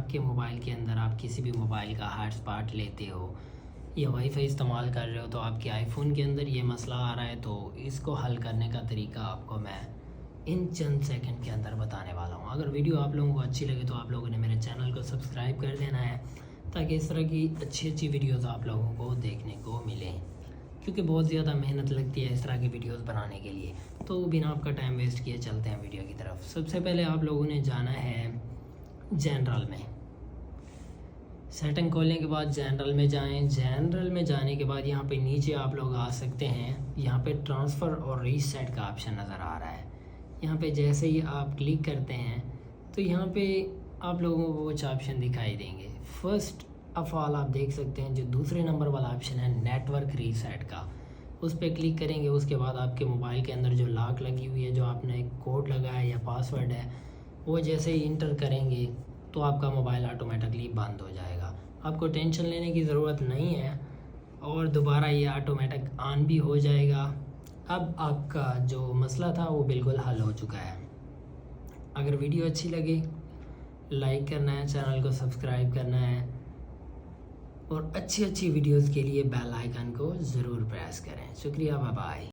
आपके मोबाइल के अंदर आप किसी भी मोबाइल का हॉटस्पॉट लेते हो या वाईफाई इस्तेमाल कर रहे हो तो आपके आईफोन के अंदर ये मसला आ रहा है, तो इसको हल करने का तरीका आपको मैं इन चंद सेकंड के अंदर बताने वाला हूँ। अगर वीडियो आप लोगों को अच्छी लगे तो आप लोगों ने मेरे चैनल को सब्सक्राइब कर देना है, ताकि इस तरह की अच्छी अच्छी वीडियोस आप लोगों को देखने को मिलें, क्योंकि बहुत ज़्यादा मेहनत लगती है इस तरह की वीडियोस बनाने के लिए। तो बिना आपका टाइम वेस्ट किए चलते हैं वीडियो की तरफ। सबसे पहले आप लोगों ने जाना है जनरल में। सेटिंग खोलने के बाद जनरल में जाएं। जनरल में जाने के बाद यहाँ पे नीचे आप लोग आ सकते हैं। यहाँ पे ट्रांसफ़र और रीसेट का ऑप्शन नज़र आ रहा है। यहाँ पे जैसे ही आप क्लिक करते हैं तो यहाँ पे आप लोगों को कुछ ऑप्शन दिखाई देंगे। फर्स्ट ऑफ ऑल आप देख सकते हैं जो दूसरे नंबर वाला ऑप्शन है नेटवर्क रीसेट का, उस पर क्लिक करेंगे। उसके बाद आपके मोबाइल के अंदर जो लॉक लगी हुई है, जो आपने एक कोड लगाया या पासवर्ड है, वो जैसे ही इंटर करेंगे तो आपका मोबाइल ऑटोमेटिकली बंद हो जाएगा। आपको टेंशन लेने की ज़रूरत नहीं है और दोबारा ये ऑटोमेटिक ऑन भी हो जाएगा। अब आपका जो मसला था वो बिल्कुल हल हो चुका है। अगर वीडियो अच्छी लगे लाइक करना है, चैनल को सब्सक्राइब करना है और अच्छी अच्छी वीडियोस के लिए बेल आइकन को ज़रूर प्रेस करें। शुक्रिया, बाय बाय।